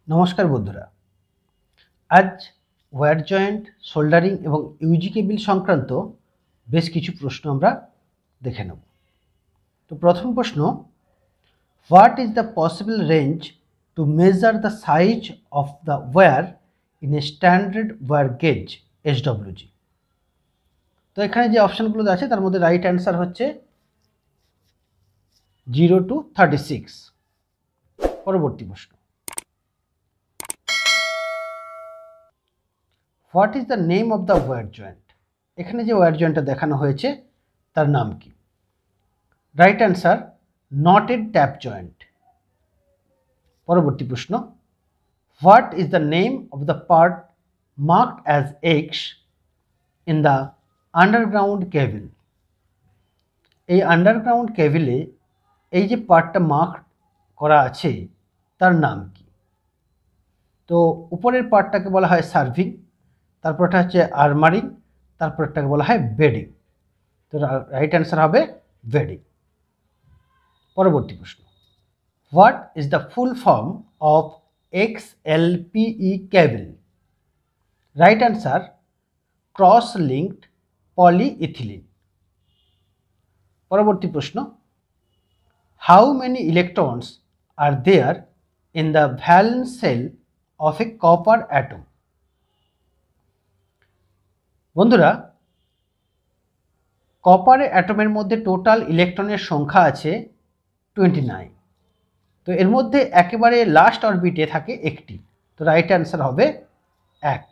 নমস্কার বন্ধুরা, আজ ওয়্যার জয়েন্ট, সোল্ডারিং এবং ইউজি কেবিল সংক্রান্ত বেশ কিছু প্রশ্ন আমরা দেখে নেব। তো প্রথম প্রশ্ন, what is the possible range to measure the size of the wire in a standard wire gauge SWG? তো এখানে যে অপশানগুলো আছে তার মধ্যে রাইট অ্যান্সার হচ্ছে 0 to 36। পরবর্তী প্রশ্ন, what is the name of the wire joint? এখানে যে ওয়্যার জয়েন্টটা দেখানো হয়েছে তার নাম কি? Right answer knotted tap joint. পরবর্তী প্রশ্ন, what is the name of the part marked as X in the underground cable? এই আন্ডারগ্রাউন্ড কেবলে এই যে পার্টটা মার্ক করা আছে তার নাম কি? তো উপরের পার্টটাকে বলা হয় সার্ভিং, তারপরটা হচ্ছে আর্মারিং, তারপরটাকে বলা হয় বেডিং। তো রাইট অ্যান্সার হবে বেডিং। পরবর্তী প্রশ্ন, what is the full form of XLPE cable? Right answer cross linked polyethylene. পরবর্তী প্রশ্ন, how many electrons are there in the valence shell of a copper atom? বন্ধুরা, কপার অ্যাটমের মধ্যে টোটাল ইলেকট্রনের সংখ্যা আছে 29। তো এর মধ্যে একেবারে লাস্ট অরবিটে থাকে একটি। তো রাইট অ্যান্সার হবে 1।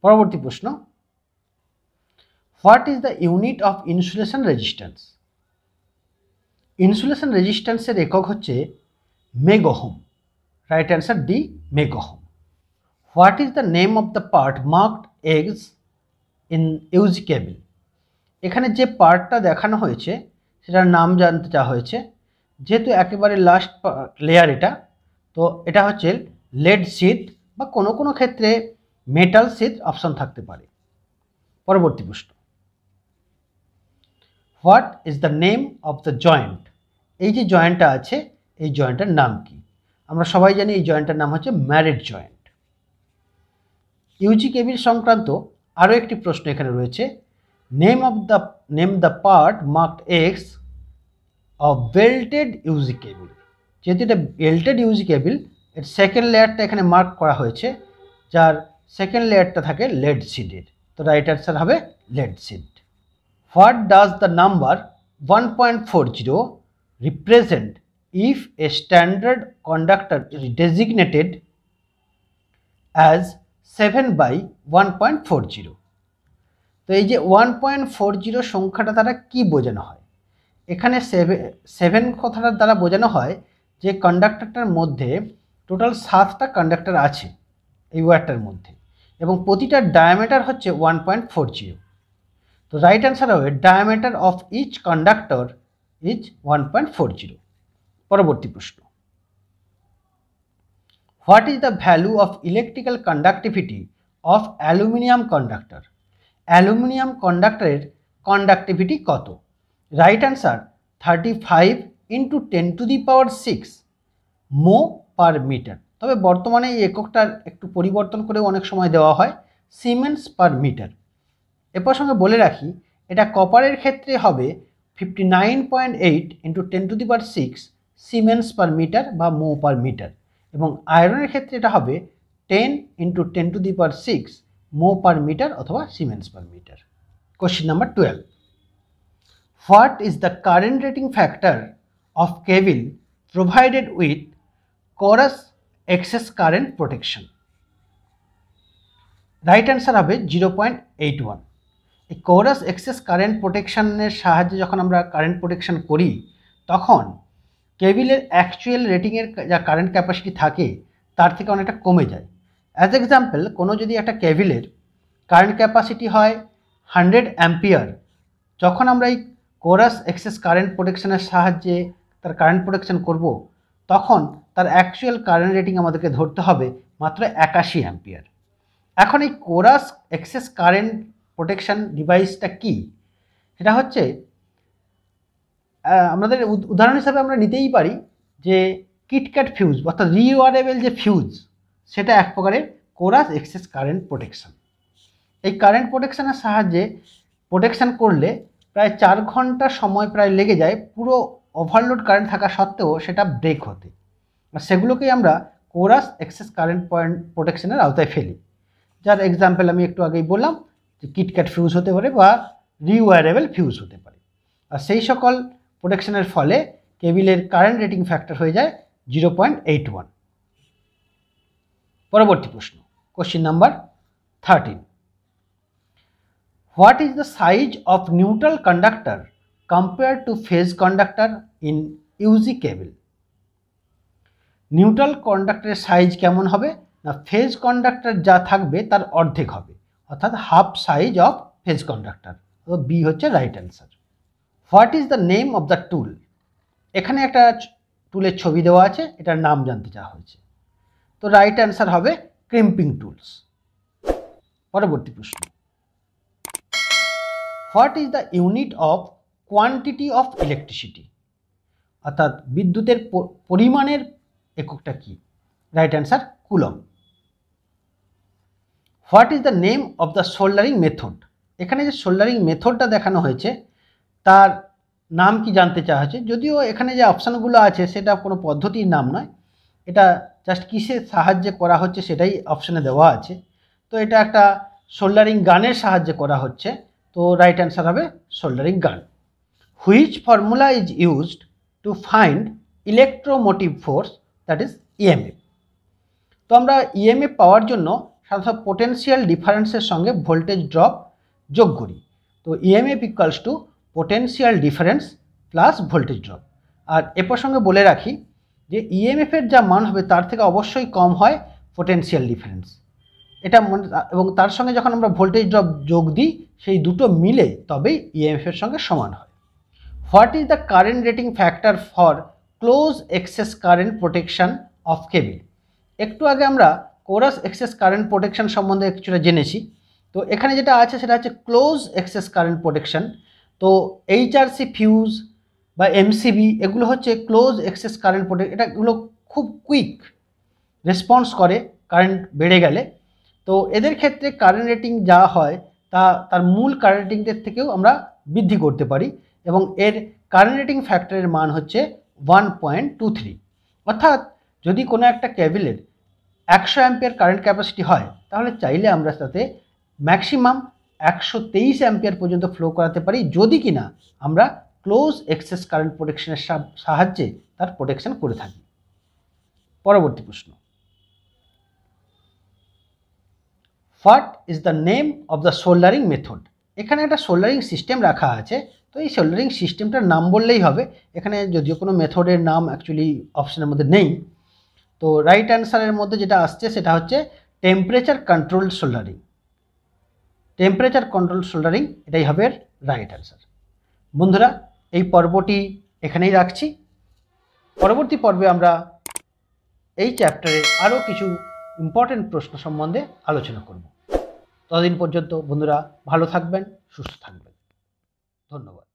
পরবর্তী প্রশ্ন, what is the unit of insulation resistance? Insulation রেজিস্ট্যান্সের একক হচ্ছে megohm. Right answer D, megohm. What is the name of the part marked X in UG cable? এখানে যে পার্টটা দেখানো হয়েছে সেটার নাম জানতে চাওয়া হয়েছে। যেহেতু একেবারে লাস্ট লেয়ার এটা, তো এটা হচ্ছে লেড সিট বা কোনো কোনো ক্ষেত্রে মেটাল সিট অপশন থাকতে পারে। পরবর্তী প্রশ্ন, what is the name of the joint? এই যে জয়েন্টটা আছে এই জয়েন্টের নাম কি? আমরা সবাই জানি এই জয়েন্টের নাম হচ্ছে ম্যারিড জয়েন্ট। ইউজি কেবিল সংক্রান্ত আরও একটি প্রশ্ন এখানে রয়েছে, name the part marked X of belted UG cable. যেহেতু এটা বেল্টেড ইউজি কেবল, এর সেকেন্ড লেয়ারটা এখানে মার্ক করা হয়েছে, যার সেকেন্ড লেয়ারটা থাকে লেড সিডের। তো রাইট অ্যান্সার হবে lead sheath. What does the number 1.40 represent if a standard conductor is designated as 7/1.40? তো এই যে 1.40 সংখ্যাটা দ্বারা কি বোঝানো হয়? এখানে 7 কথাটার দ্বারা বোঝানো হয় যে কন্ডাক্টরটার মধ্যে টোটাল 7টা কন্ডাক্টর আছে এই ওয়্যারটার মধ্যে, এবং প্রতিটার ডায়ামিটার হচ্ছে 1.40। তো রাইট অ্যান্সার হবে diameter of each conductor is 1.40। পরবর্তী প্রশ্ন, what is the value of electrical conductivity of aluminium conductor? Aluminium কন্ডাক্টরের কন্ডাক্টিভিটি কত? Right answer 35 × 10⁶ mho per metre. তবে বর্তমানে এই এককটার একটু পরিবর্তন করেও অনেক সময় দেওয়া হয়, সিমেন্স পার মিটার। এ প্রসঙ্গে বলে রাখি, এটা কপারের ক্ষেত্রে হবে 59.8 × 10⁶ সিমেন্স পার মিটার বা মো পার মিটার, এবং আয়রনের ক্ষেত্রে এটা হবে 10 × 10⁶ মো পার মিটার অথবা siemens per metre. Question number 12, what is the current rating factor of cable provided with coarse excess current protection? Right answer হবে 0.81। এই কোরাস এক্সেস কারেন্ট প্রোটেকশনের সাহায্যে যখন আমরা কারেন্ট প্রোটেকশন করি তখন কেবিলের অ্যাকচুয়াল রেটিংয়ের যা কারেন্ট ক্যাপাসিটি থাকে তার থেকে অনেকটা কমে যায়। অ্যাজ এক্সাম্পল, কোনো যদি একটা কেবিলের কারেন্ট ক্যাপাসিটি হয় 100 অ্যাম্পিয়ার, যখন আমরা এই কোরাস এক্সেস কারেন্ট প্রোটেকশনের সাহায্যে তার কারেন্ট প্রোটেকশন করব, তখন তার অ্যাকচুয়াল কারেন্ট রেটিং আমাদেরকে ধরতে হবে মাত্র 81 অ্যাম্পিয়ার। এখন এই কোরাস এক্সেস কারেন্ট প্রোটেকশন ডিভাইসটা কি? সেটা হচ্ছে আমাদের উদাহরণ হিসাবে আমরা নিতেই পারি যে কিটক্যাট ফিউজ অর্থাৎ রিওয়ারেবল যে ফিউজ সেটা এক প্রকারের কোরাস এক্সেস কারেন্ট প্রোটেকশন। এই কারেন্ট প্রোটেকশনের সাহায্যে প্রোটেকশন করলে প্রায় 4 ঘন্টা সময় প্রায় লেগে যায় পুরো ওভারলোড কারেন্ট থাকা সত্ত্বেও সেটা ব্রেক হতে, আর সেগুলোকেই আমরা কোরাস এক্সেস কারেন্ট পয়েন্ট প্রোটেকশনের আওতায় ফেলি, যার এক্সাম্পল আমি একটু আগেই বললাম যে কিটক্যাট ফিউজ হতে পারে বা রিওয়ারেবল ফিউজ হতে পারে। আর সেই সকল প্রোটেকশনের ফলে কেবিলের কারেন্ট রেটিং ফ্যাক্টর হয়ে যায় 0.81। পরবর্তী প্রশ্ন, question number 13, what is the size of neutral conductor compare to phase conductor in UG cable? Neutral কন্ডাক্টরের সাইজ কেমন হবে না, ফেজ কন্ডাক্টর যা থাকবে তার অর্ধেক হবে, অর্থাৎ half size of phase conductor. তো বি হচ্ছে right answer. What is the name of the টুল? এখানে একটা টুলের ছবি দেওয়া আছে, এটার নাম জানতে চাওয়া হয়েছে, তো রাইট অ্যান্সার হবে ক্রিম্পিং টুলস। পরবর্তী প্রশ্ন, what is the unit of quantity of electricity? অর্থাৎ বিদ্যুতের পরিমাণের এককটা কি? Right answer coulomb. What is the name of the soldering method? এখানে যে সোল্ডারিং মেথডটা দেখানো হয়েছে তার নাম কি জানতে চাওয়া হয়েছে, যদিও এখানে যে অপশানগুলো আছে সেটা কোনো পদ্ধতির নাম নয়, এটা জাস্ট কিসের সাহায্যে করা হচ্ছে সেটাই অপশানে দেওয়া আছে। তো এটা একটা সোল্ডারিং গানের সাহায্যে করা হচ্ছে, তো রাইট অ্যান্সার হবে সোল্ডারিং গান। Which formula is used to find electromotive force, that is EMF? তো আমরা ইএমএফ পাওয়ার জন্য সাধারণত পোটেনশিয়াল ডিফারেন্সের সঙ্গে ভোল্টেজ ড্রপ যোগ করি। তো EMF equals to potential difference plus voltage drop. আর এ প্রসঙ্গে বলে রাখি যে ইএমএফের যা মান হবে তার থেকে অবশ্যই কম হয় পোটেনশিয়াল ডিফারেন্স, এটা এবং তার সঙ্গে যখন আমরা ভোল্টেজ ড্রপ যোগ দিই সেই দুটো মিলে তবেই ইএমএফের সঙ্গে সমান হয়। What is the current rating factor for close excess current protection of cable? একটু আগে আমরা কোরাস এক্সেস কারেন্ট প্রোটেকশন সম্বন্ধে কিছুটা জেনেছি, তো এখানে যেটা আছে সেটা হচ্ছে ক্লোজ এক্সেস কারেন্ট প্রোটেকশন। তো এইচআরসি ফিউজ বা এমসিবি এগুলো হচ্ছে ক্লোজ এক্সেস কারেন্ট প্রোটেকশন, এটাগুলো খুব কুইক রেসপন্স করে কারেন্ট বেড়ে গেলে। তো এদের ক্ষেত্রে কারেন্ট রেটিং যা হয় তা তার মূল কারেন্ট রেটিংদের থেকেও আমরা বৃদ্ধি করতে পারি, এবং এর কারেন্ট রেটিং ফ্যাক্টরের মান হচ্ছে 1.23। অর্থাৎ যদি কোনো একটা কেবলের 100 অ্যাম্পিয়ার কারেন্ট ক্যাপাসিটি হয় তাহলে চাইলে আমরা তাতে ম্যাক্সিমাম 123 অ্যাম্পিয়ার পর্যন্ত ফ্লো করাতে পারি, যদি কিনা আমরা ক্লোজ এক্সেস কারেন্ট প্রোটেকশনের সাহায্যে তার প্রোটেকশন করে থাকি। পরবর্তী প্রশ্ন, what is the name of the soldering method? এখানে একটা সোল্ডারিং সিস্টেম রাখা আছে, তো এই সোল্ডারিং সিস্টেমটার নাম বললেই হবে, এখানে যদিও কোনো মেথডের নাম অ্যাকচুয়ালি অপশনের মধ্যে নেই। তো রাইট অ্যান্সারের মধ্যে যেটা আসছে সেটা হচ্ছে temperature control soldering. Temperature control soldering এটাই হবে রাইট অ্যান্সার। বন্ধুরা, এই পর্বটি এখানেই রাখছি। পরবর্তী পর্বে আমরা এই চ্যাপ্টারের আরও কিছু ইম্পর্টেন্ট প্রশ্ন সম্বন্ধে আলোচনা করব। ততদিন পর্যন্ত বন্ধুরা ভালো থাকবেন, সুস্থ থাকবেন। ধন্যবাদ।